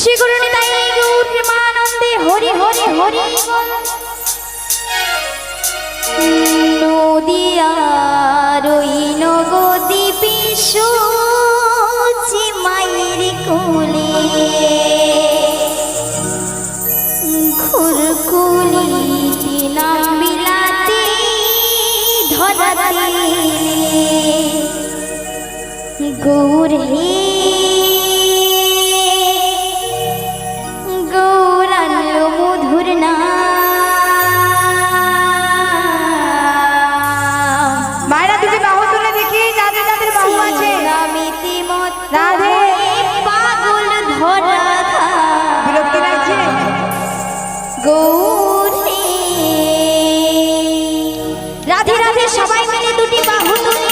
শ্রীগুরুনি তাই গৌর প্রেমানন্দে হরি হরি হরি নদিয়ার ওই নগদী বিশ্বচি মায়ের কোলে ঘুরকুলিতে নাম বিলাতে ধরাতে গৌর হে গৌরাঙ্গ মধুর নাম। মায়েরা দুটি বাহু তুলে দেখি যাদের যাদের বাহু আছে। নামিতে মত রাধে পাগল ধরা বিরক্তি লাগছে গৌর হে রাধে রাধে সবাই মিলে দুটি বাহু তুলে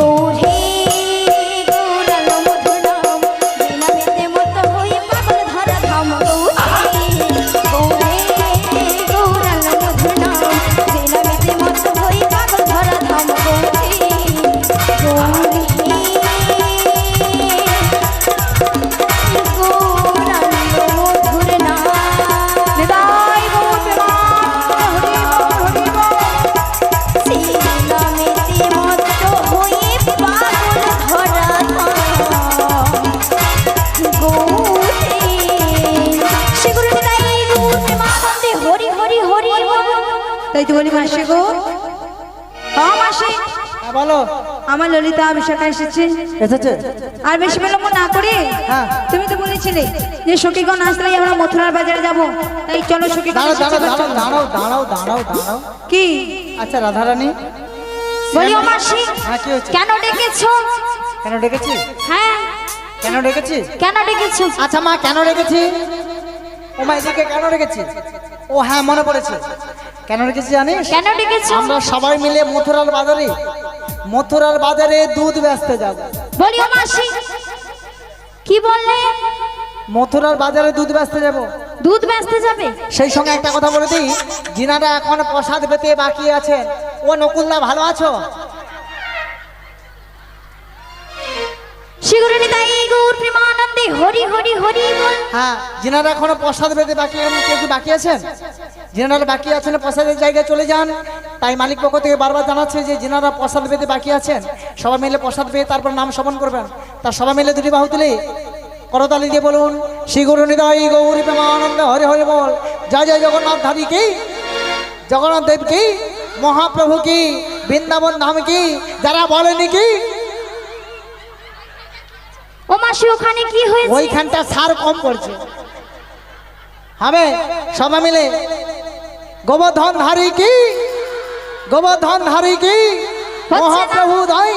গৌর হে গৌরাঙ্গ মধুর তাই তো বলি মাসি গো, মাসি বলো। আমার ললিতা বিশাখা এসেছে। আর বেশি বিলম্ব না করে হ্যাঁ। তুমি তো বলেছিলে যে সখীগণ আসলে আমরা মথুরার বাজারে যাব, তাই চলো সখীগণ। দাঁড়াও। কি? আচ্ছা রাধারানী বলি ও মাসি, হ্যাঁ কি হয়েছে? কেন ডেকেছো? কেন ডেকেছি? হ্যাঁ, কেন ডেকেছি? কেন ডেকেছো? আচ্ছা মা কেন রেখেছি? ও মা এদিকে কেন রেখেছি? ও হ্যাঁ মনে পড়েছে। কেন রেখেছি জানিস? কেন ডেকেছো? আমরা সবাই মিলে মথুরার বাজারে দুধ বেচতে যাব। বলি ও মাসি, কি বললে? মথুরার বাজারে দুধ বেচতে যাব। দুধ বেচতে যাবে? সেই সঙ্গে একটা কথা বলে দিই, যিনারা এখন প্রসাদ পেতে বাকি আছেন, ও নকুলদা ভালো আছো? শিগগিরই তাই গৌর প্রেমানন্দে হরি হরি হরি বল। হ্যাঁ, যিনারা এখনো প্রসাদ পেতে বাকি কেউ কি বাকি আছেন? যিনারা বাকি আছেন প্রসাদের জায়গায় চলে যান। তাই মালিক পক্ষ থেকে বারবার জানাচ্ছে যে যিনারা প্রসাদ পেতে বাকি আছেন সবাই মিলে প্রসাদ পেয়ে তারপর নাম শ্রবণ করবেন। তা সবাই মিলে দুটি বাহু তুলে করতালি দিয়ে বলুন, শ্রী গুরু নিতাই গৌর প্রেমানন্দে হরি হরি বল। জয় জয় জগন্নাথ ধারী কি, জগন্নাথ দেব কি, মহাপ্রভু কি, বৃন্দাবন ধাম কি, যারা বলেনি কি। ও মাসি, ওখানে কি হয়েছে? ওইখানটা সার কম পড়ছে। হবে সবাই মিলে গোবর্ধন ধারী কি, গোবর্ধন ধারী কি, মহাপ্রভু দাই,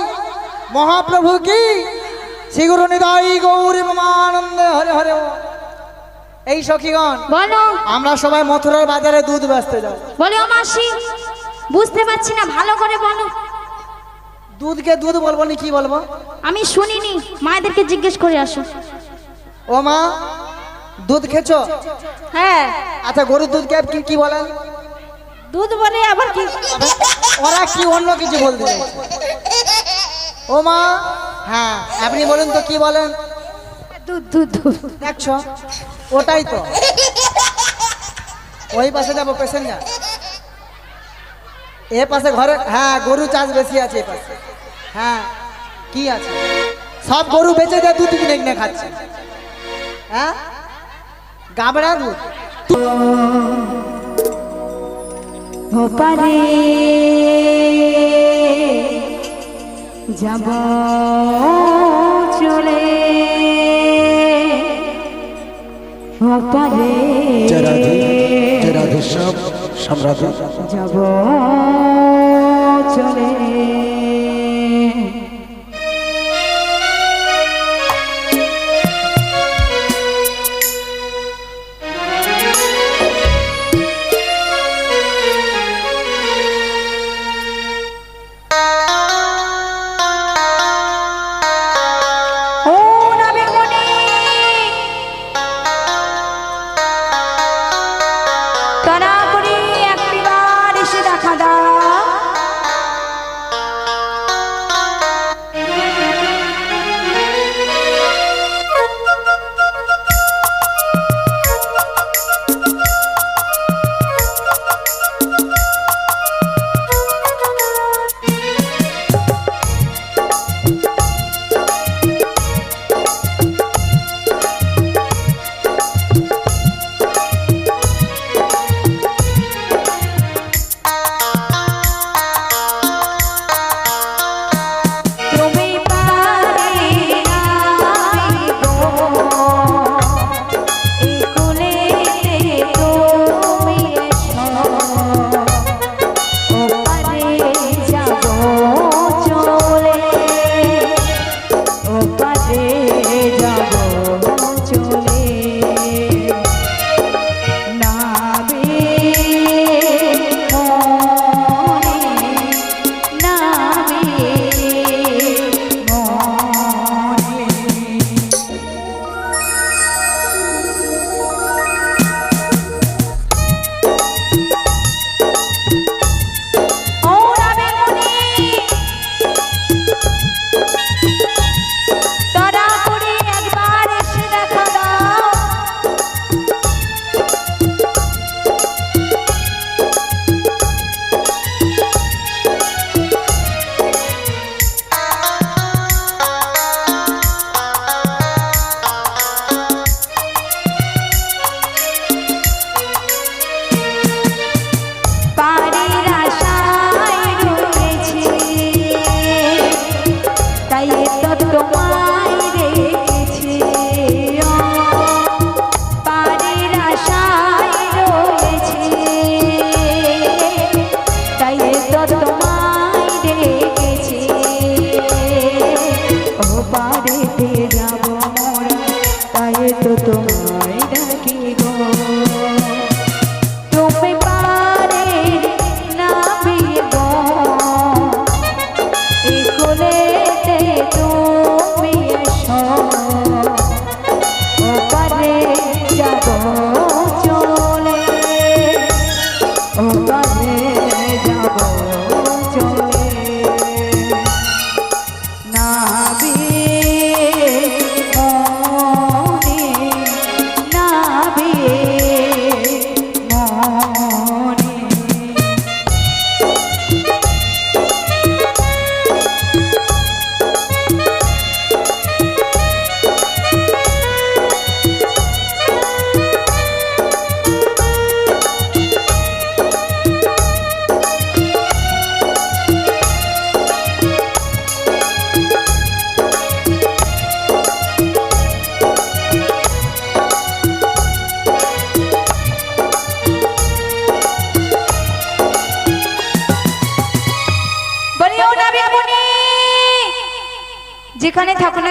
মহাপ্রভু কি, শ্রী গুরু নিতাই গৌর প্রেমানন্দে হরে হরে। এই সখীগণ বলো। আমরা সবাই মথুরার বাজারে দুধ বেচতে যাব। বলি ও মাসি, বুঝতে পারছি না, ভালো করে বলো। দুধকে দুধ বলবো না কি বলবো? আমি শুনিনি, মায়েদেরকে জিজ্ঞেস করে আসো। ও মা, দুধ খেছো? হ্যাঁ, আচ্ছা গরুর দুধকে কি কি বলেন? দুধ বলে আবার কি? ওরা কি অন্য কিছু বলতে চাইছে। ও মা, হ্যাঁ আপনি বলুন তো কি বলেন? দুধ দুধ দুধ। দেখছো, ওটাই তো। ওই পাশে যাবো প্যাসেঞ্জার, এ পাশে ঘরে। হ্যাঁ, গরু চাষ বেশি আছে এ পাশে। হ্যাঁ কি আছে, সব গরু বেঁচে যায়, দুধ কিনে কিনে খাচ্ছে। হ্যাঁ, গাবড়া দুধ। ওপারে যাব চলে, ওপারে সব সম্রাট যাব চলে।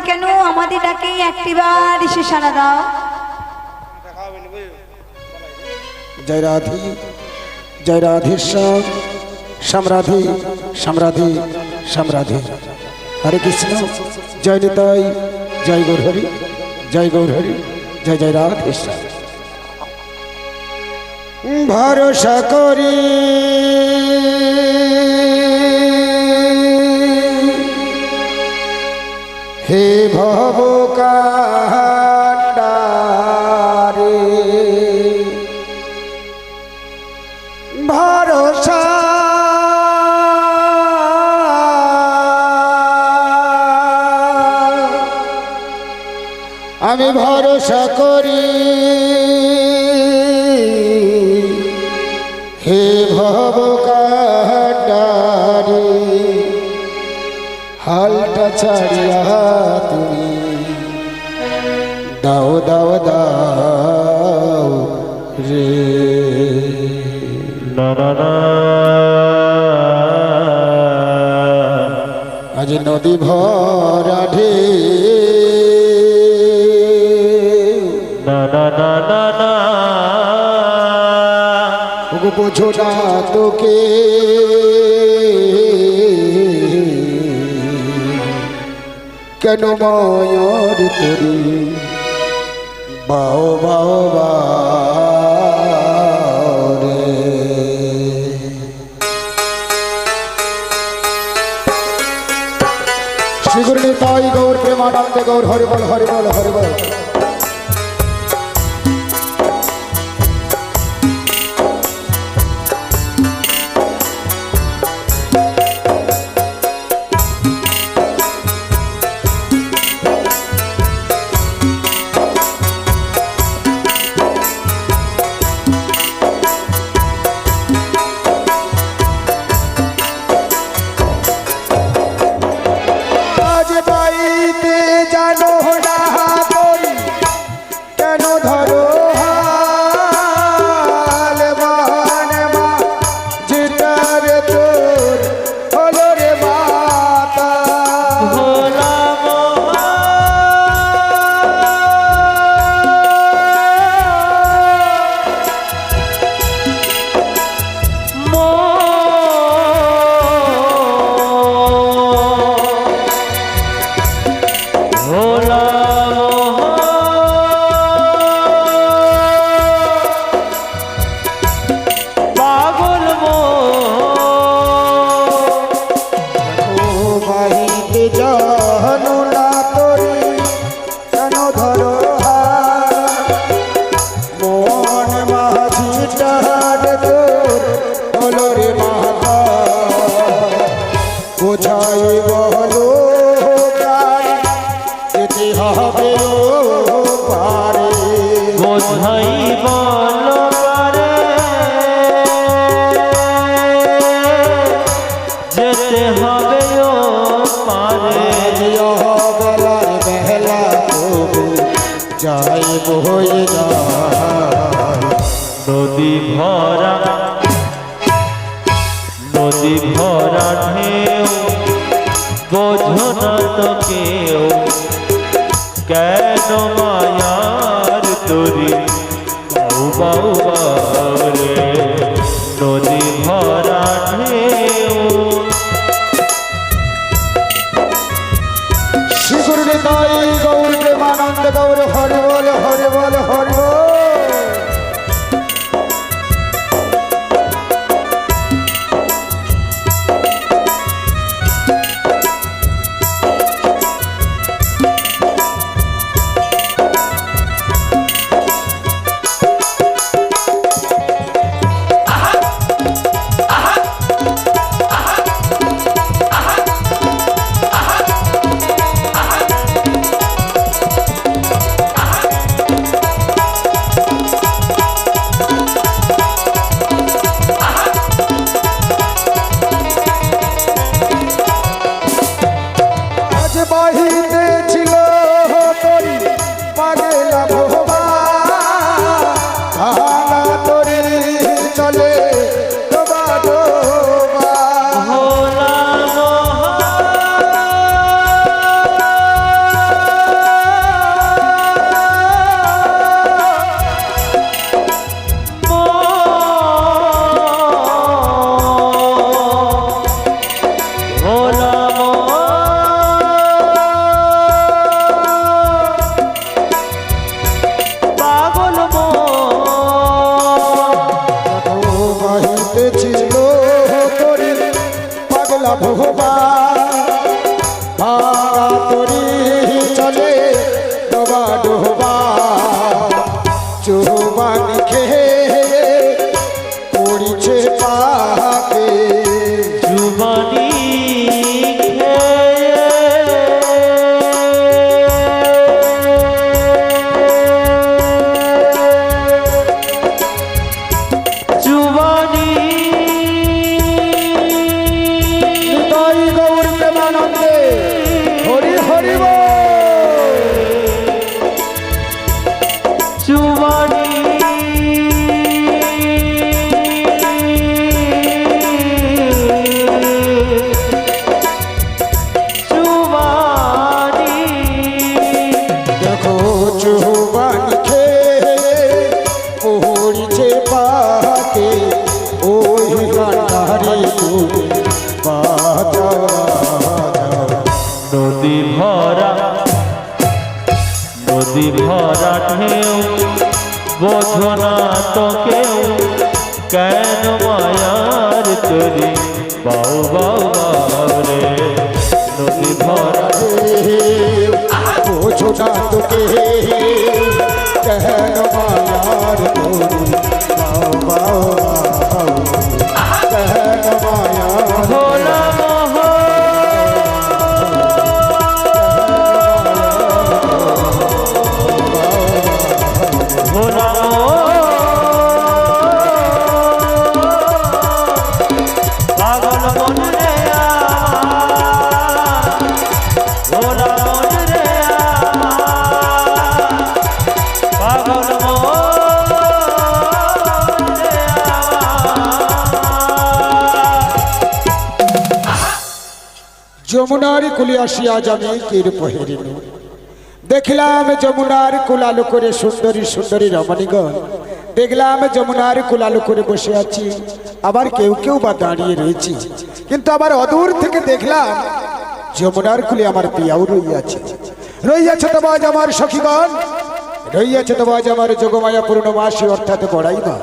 কেন আমাদের ডাকে একটিবার এসে সাড়া দাও। জয় রাধি জয় রাধেশ্যাম সাম্রাধি সাম্রাধি সাম্রাধি হরে কৃষ্ণ জয় নিতাই জয় গৌরহরি জয় গৌরহরি জয় জয় রাধেশ্যাম। ভরসা করি হে ভব কান্ডারে ভরসা আমি ভরসা করি হে ভব কান্ডারে হালটা ছাড়িয়া তুমি দাও দাও দাও রে। আজ নদী ভরা ঢেউ বোঝো না তোকে কেন মায়ার তরি বাও বাও রে। শ্রী গুরু নিতাই গৌর প্রেমানন্দে গৌর হরি বল হরি বল হরি বল। নদী ভরা ঢেউ বোঝো না তো কেউ কেন মায়ার তরি বাউ বাউ রে। নদী ভরা ঢেউ। শ্রী গুরু নিতাই গৌর প্রেমানন্দ গৌর হরি বল হরি বল হরি বল। ডোবা ডোবা চৌবানি খেয়ে পড়িছে পাকে জুবানি জুবানি তাই গৌর প্রেমানন্দে হরি হরি বল। জুবানি জুবানি দেখো চৌবানি খেয়ে পড়িছে পাকে ওই কান্ডারি তুমি বাজাও নদী ভরা ঢেউ বোঝো না তো কেউ কেন মায়ার তরি বাউ বাউ বাউ রে নদী ভরা বোঝো না তোকে কেন মায়ার তোরি বাও বাও বাও কেন মায়ার ভোলা মোহ ভোলা পাগল মন রে ভোলা মন রে পাগল মন রে যমুনার কুলে আসিয়া জানি কির পহেরিল দেখলাম যমুনার কুলালো করে সুন্দরী সুন্দরী রমণীগণ দেখলাম যমুনার কুলালো করে বসে আছি আবার কেউ কেউ বা দাঁড়িয়ে রয়েছি কিন্তু আবার অদূর থেকে দেখলাম যমুনার কুলে আমার পিয়াও রইয়াছে তবে আজ আমার সখীগণ রইয়াছে তবে আজ আমার যোগমায়া পূর্ণমাসী অর্থাৎ বড়াই মা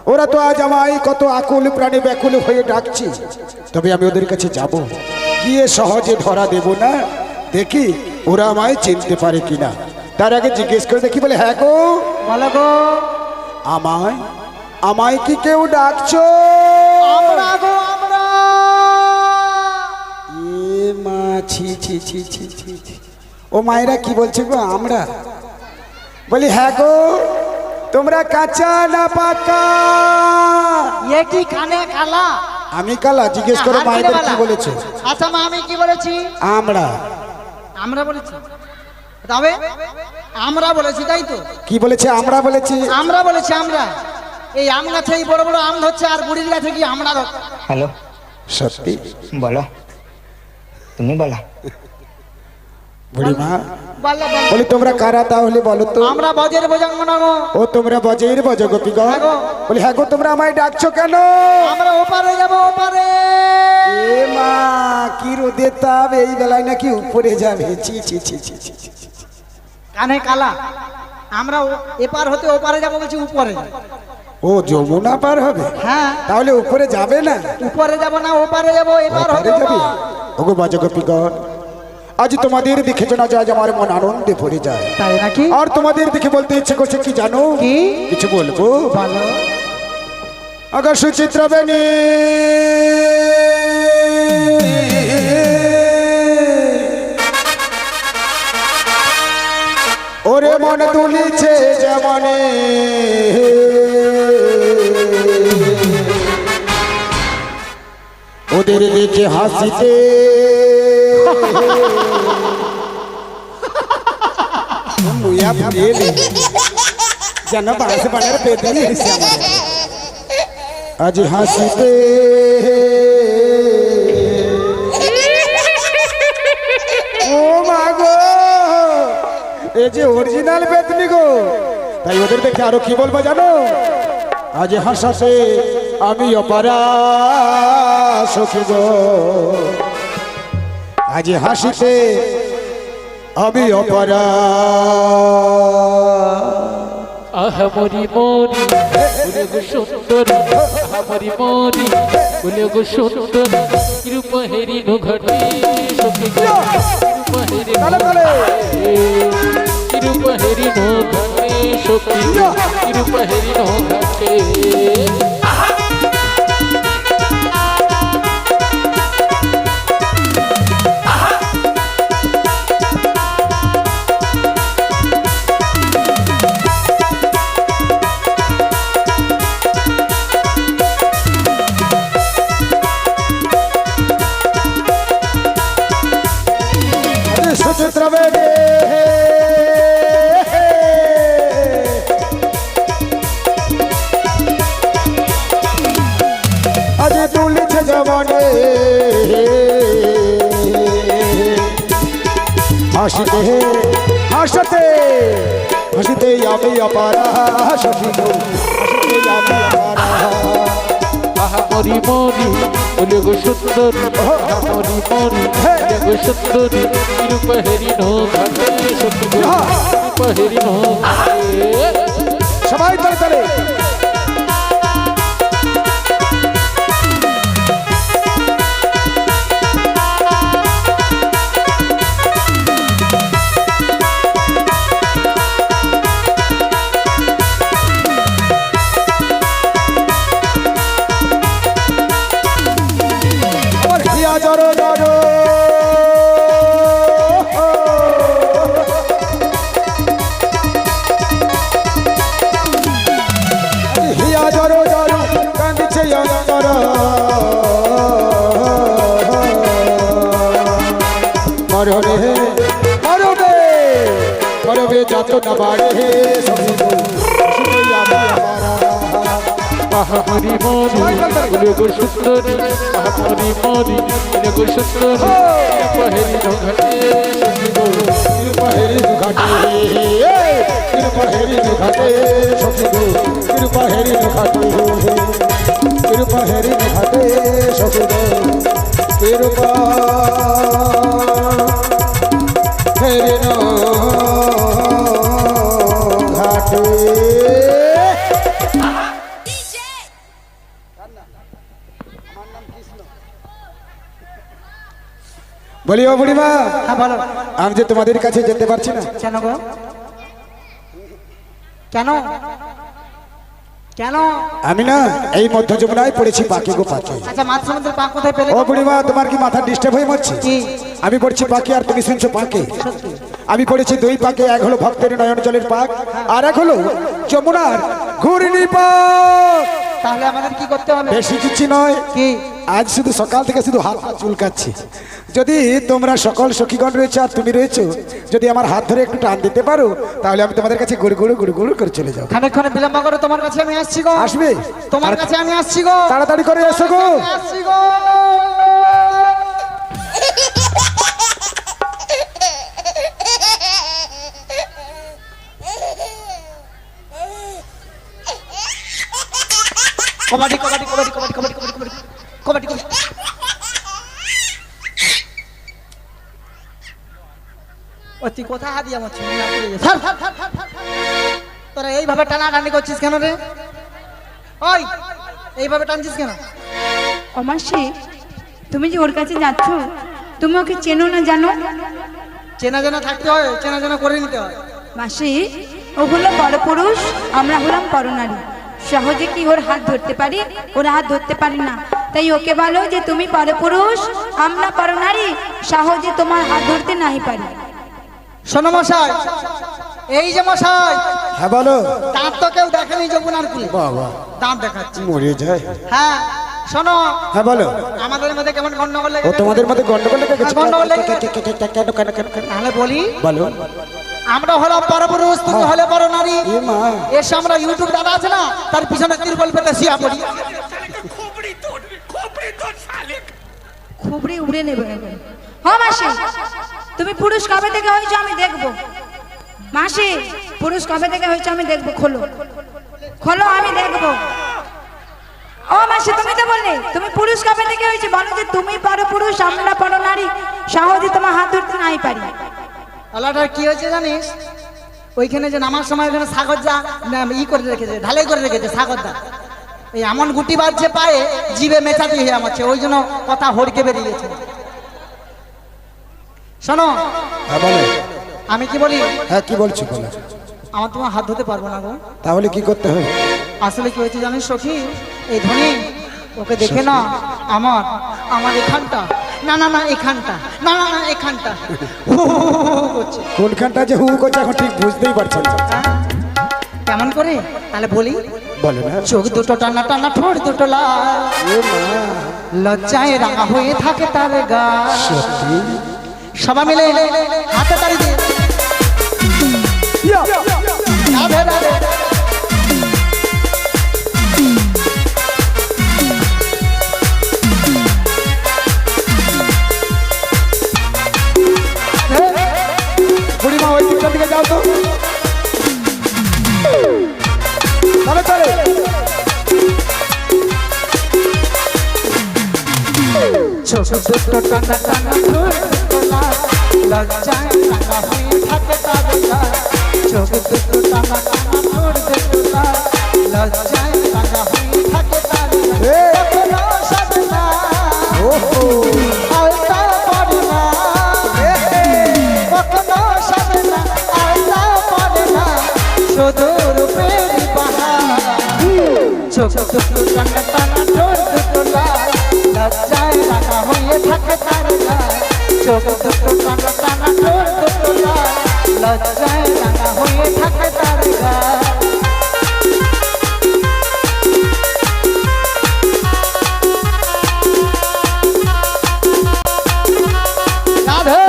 ওরা তো আজ আমায় কত আকুল প্রাণে ব্যাকুল হয়ে ডাকছি তবে আমি ওদের কাছে যাব গিয়ে সহজে ধরা দেব না দেখি ওরা আমায় চিনতে পারে কিনা তার আগে জিজ্ঞেস করে দেখি বলে হ্যাঁ গো বলো গো আমায় আমায় কি কেউ ডাকছো আমরা গো আমরা এ মা ছি ছি ছি ছি ছি ছি। ও মায়েরা কি বলছে গো আমরা বলি হ্যাঁ গো তোমরা কাঁচা না পাকা এ কি কানে কালা আমি কালা জিজ্ঞেস করো মায়েদের কি বলেছে আচ্ছা মা আমি কি বলেছি আমরা আমরা বলেছি তবে আমরা বলেছি তাই তো কি বলেছে আমরা বলেছি আমরা বলেছি আমরা এই আম গাছে এই বড় বড় আম ধরছে আর বুড়ির গাছে কি আমরা ধরছে হ্যালো সত্যি বলো তুমি বলো বুড়িমা বললে বল বলি তোমরা কারা তাহলে বলো তো আমরা বজের বোজাঙ্গনা গো ও তোমরা বজের বজ গোপীগণ হ্যাঁ গো। বলি হ্যাঁ গো তোমরা আমায় ডাকছো কেন আমরা ওপারে যাব ওপারে এ মা কি রোদে তাপ এই বেলায় নাকি উপরে যাবে ছি ছি ছি ছি ছি ছি। কানে কালা আমরা এপার হতে ওপারে যাব বলছি উপরে ও যমুনা পার হবে হ্যাঁ তাহলে উপরে যাবে না উপরে যাব না ওপারে যাব এপার হতে ওপারে যাবে ওপার। ওগো বজ গোপীগণ আজ তোমাদের দেখে জানা যায় যে আমার মন আনন্দে ভরে যায় তাই নাকি আর তোমাদের দেখে বলতে ইচ্ছে করছে কি জানো কি? কিছু বলবো বলো अगर सुचित्रा बेनी ओरे मन तुलिছে যেমনে ওদের দেখে হাসিতে মুয়া পেলে যেন বাস বানার পেতে এসে আমার আজ হাসিতে ও মা গো এই যে অরিজিনাল বেতনি গো তাই ওদের দেখে আরো কি বলবো জানো আজ হাসাতে আমি অপারা সখী গো আজ হাসিতে আমি অপারা আহামরি মরি বলে গো সুন্দরী আহামরি মরি বলে গো সুন্দরী কৃপ হেরিনু ঘটি সখী গো কৃপ হেরিনু রূপ হেরিনো ঘাটে সখী রূপ হেরিনো ঘাটে সুচিত্র বেদে আজ তুলেছে জবানে হাসিতে হাসতে হাসিতে আমি অপারা সখী গো হাসিতে আমি অপারা আহা মরি মরি বলে গো সুন্দরী আহা মরি মরি বলে গো সুন্দরী রূপ হেরিনো ঘাটে সখী গো রূপ হেরিনো ঘাটে সবাই তলে তলে জড়ো জড়ো হিয়া জড়ো জড়ো কাঁদছে অন্তর মরবে মরবে মরবে যত না বাড়ে সখী গো সখী আমি আমারা আহা মরি মরি বলে গো সুন্দরী আহা মরি মরি বলে গো সুন্দরী রূপ হেরিনো ঘাটে সখী গো তিরুপহেরি ঘাটে তিরুপহেরি ঘাটে সখী গো তিরুপহেরি ঘাটে তিরুপহেরি ঘাটে সখী গো তিরুপহেরি ঘাটে বলি ও বুড়িমা হ্যাঁ বলো আমি যে তোমাদের কাছে যেতে পারছি না কেন গো কেন কেন আমি না এই মধ্য যমুনায় পড়েছি পাখি গো পাখি আচ্ছা মাছ সমুদ্রের পা কোথায় পেলে ও বুড়িমা তোমার কি মাথা ডিস্টার্ব হয়ে মরছে কি? আমি পড়ছি পাখি আর তুমি শুনছো পাখি আমি পড়েছি দুই পাকে এক হলো ভক্তের নয়ন জলের পাক আর এক হলো যমুনার ঘূর্ণি পাক তাহলে আমাদের কি করতে হবে বেশি কিছু নয় কি আজ শুধু সকাল থেকে শুধু হাত চুলকাচ্ছে যদি তোমরা সকল সখীগণ রয়েছে আর তুমি রয়েছো যদি আমার হাত ধরে একটু টান দিতে পারো তাহলে আমি তোমাদের কাছে গুড় গুড় গুড় গুড় করে চলে যাবো খানিকক্ষণ বিলম্ব করে তোমার কাছে আমি আসছি গো আসবে তোমার কাছে আমি আসছি গো তাড়াতাড়ি করে এসো গো আসছি গো কবাডি কবাডি কবাডি কবাডি কবাডি কবাডি কবাডি কবাডি ও তুই কোথায় হাত দিয়ে আমার ছবি না পড়ে গেছে তোরা এইভাবে টানাটানি করছিস কেন রে ওই এইভাবে টানছিস কেন অমাসি তুমি যে ওর কাছে যাচ্ছ তুমি ওকে চেনো না জানো চেনা জানা থাকতে হয় চেনা জানা করে নিতে হয় মাসি ও হলো পরপুরুষ আমরা হলাম পরনারী সহজে কি ওর হাত ধরতে পারি ওর হাত ধরতে পারি না তাই ওকে বলো যে তুমি পরপুরুষ আমরা পরনারী সহজে তোমার হাত ধরতে নাই পারি শোনো মশাই এই যে মশাই হ্যাঁ বলো দাঁত তো কেউ দেখেনি যমুনার কুলে বাবা দাঁত দেখাচ্ছি মরে যায় হ্যাঁ শোনো হ্যাঁ বলো আমাদের মধ্যে কেমন গন্ডগোল ও লেগে তোমাদের মধ্যে গন্ডগোল লেগে গেছে গন্ডগোল লেগে গেছে। কেন কেন কেন কেন তাহলে বলি বলো আমরা হলাম পরপুরুষ তুমি হলে পরনারী এ মা এসে আমরা ইউটিউব দাদা আছে না তার পিছনে তিরপল পেতে শুয়া পড়ি খুবড়ি উড়ে নেবে হ্যাঁ মাসি তুমি পুরুষ কবে থেকে হয়েছো আমি দেখবো মাসি পুরুষ কবে থেকে হয়েছো আমি দেখবো খোলো খোলো আমি দেখবো ও মাসি তুমি তো বললে তুমি পুরুষ কবে থেকে হয়েছে বলো যে তুমি পর পুরুষ আমরা পর নারী সহজে তোমার হাত ধরতে নাই পারি আল্লাহটা কি হয়েছে জানিস ওইখানে যে নামার সময় ওখানে সাগর যা ই করে রেখেছে ঢালাই করে রেখেছে সাগর দা এই এমন গুটি বাজছে পায়ে জিভে মেচাতে হয়ে আমাচ্ছে ওই জন্য কথা হড়কে বেরিয়ে গেছে শোনো হ্যাঁ বলো আমি কি বলি, হ্যাঁ কি বলছো বলো। আমার তোমার হাত ধরতে পারবো না গো। তাহলে কি করতে হবে? আসলে কি হয়েছে জানিস সখী, এই ধনী ওকে দেখে না আমার আমার এখানটা, না না না এখানটা, না না না এখানটা হু হু হু হু করছে। কোনখানটা যে হু করছে এখন ঠিক বুঝতেই পারছেন না। কেমন করে তাহলে বলি, বলে না। চোখ দুটো টানা টানা, ঠোঁট দুটো লাল, লজ্জায় রাঙা হয়ে থাকে তার গা। সত্যি সবাই মিলে হাতে তালি দিয়ে রাধে রাধে। বুড়িমা ওই দিকটার দিকে যাও তো। চলে চলে। চোখ দুটো টানা টানা, ঠোঁট দুটো লাল, লজ্জায় রাঙা হয়ে থাকে তার গা। চোখ দুটো টানা টানা, ঠোঁট দুটো লাল, লজ্জায় রাঙা হয়ে থাকে তার গা। কখনো সাজে না, আলতা পড়ে না, কখনো সাজে না, আলতা পড়ে না, শুধু রূপের বাহার। চোখ দুটো টানা টানা, ঠোঁট দুটো লাল, লজ্জায় রাঙা হয়ে থাকে তার গা। চোখ দুটো টানা টানা, ঠোঁট দুটো লাল, লজ্জায় রাঙা হয়ে থাকে তার গা। রাধে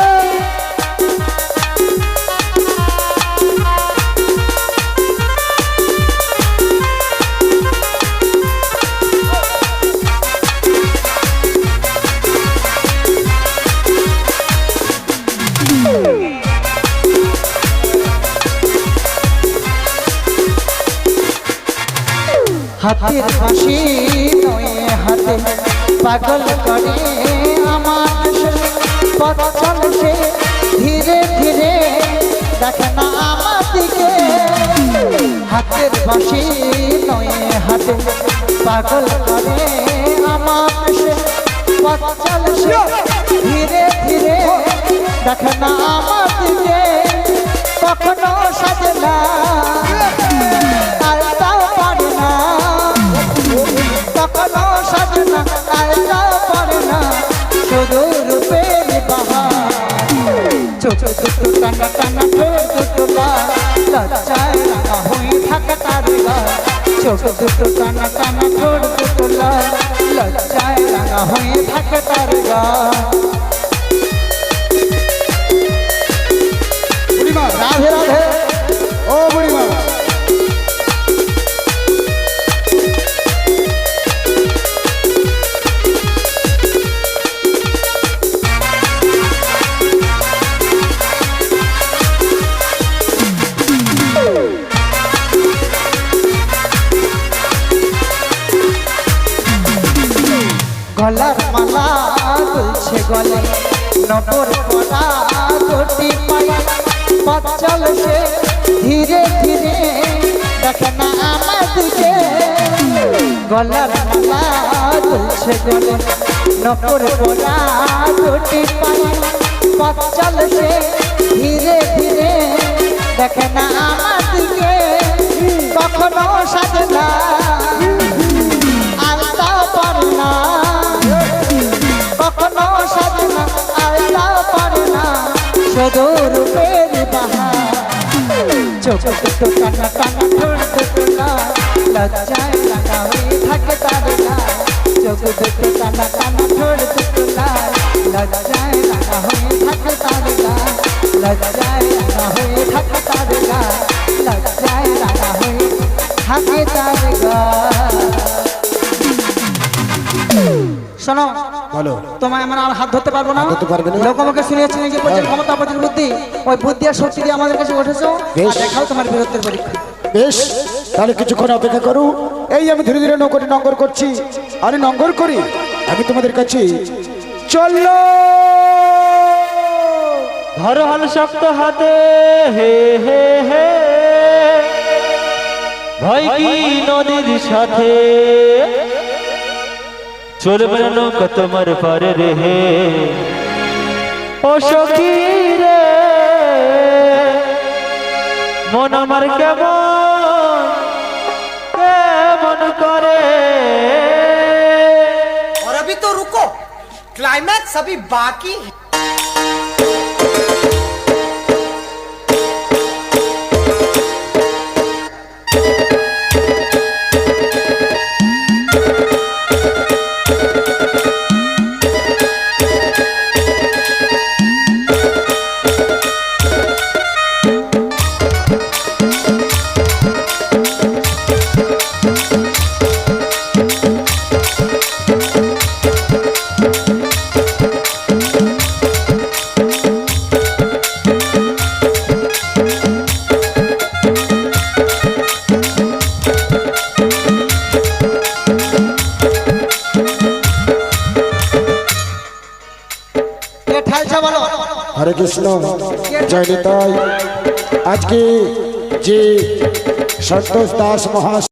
হাতের বাঁশি নয়ে হাতে পাগল করে আমার পথ চলছে ধীরে ধীরে, দেখে না আমার দিকে। হাতের বাঁশি নয়ে হাতে পাগল করে আমার পথ চলছে ধীরে ধীরে, দেখে না আমার দিকে। কখনো সাজে না, আলতাও পড়ে না, কখনো সাজে না, আলতাও পড়ে না, শুধু রূপের বাহার। চোখ দুটো টানা টানা, ঠোঁট দুটো লাল, লজ্জায় রাঙা হয়ে থাকে তার গা। চোখ দুটো টানা টানা, ঠোঁট দুটো লাল, লজ্জায় রাঙা হয়ে থাকে তার গা। বুড়িমা রাধে রাধে। ও বুড়িমা গলার মালা দুলছে গলে, নটর পরা দুটি পায়ে, পথ চলছে ধীরে ধীরে, দেখে না আমার দিকে। গলার মালা দুলছে গলে, নটর পরা দুটি পায়ে, পথ চলছে ধীরে ধীরে, দেখে না আমার দিকে। কখনো সাজে না, আলতা পড়ে না, কখনো সাজে না, আলতা পড়ে না, শুধু রূপের বাহার। চোখ দুটো টানা টানা, ঠোঁট দুটো লাল, লজ্জায় রাঙা হয়ে থাকে তার গা। চোখ দুটো টানা টানা, ঠোঁট দুটো লাল, লজ্জায় রাঙা হয়ে থাকে তার গা। লজ্জায় রাঙা হয়ে থাকে তার গা, লজ্জায় রাঙা হয়ে থাকে তার গা। শোনো, বলো। তোমায় আমরা আর হাত ধরতে পারবো না। ধরতে পারবে না? লোক আমাকে শুনিয়েছে যে বলছে ক্ষমতা প্রচুর বুদ্ধি, ওই বুদ্ধি আর শক্তি দিয়ে আমাদের কাছে উঠেছো। বেশ। আর দেখাও তোমার বীরত্বের পরীক্ষা। বেশ, তাহলে কিছুক্ষণ অপেক্ষা করো। এই আমি ধীরে ধীরে নৌকোটি নঙ্গর করছি। আরে নঙ্গর করি আমি তোমাদের কাছে চলো। ধরো হাল শক্ত হাতে, হে হে হে, ভয় কি নদীর সাথে, চলবে না নৌকা তোমার পারে রে হে, ও সখী রে। মন আমার কেমন করে। और अभी तो रुको, क्लाइमैक्स अभी बाकी है। কে ঠাইছে বলো? হরে কৃষ্ণ জয় নিতাই। আজকে যে সন্তোষ দাস মহা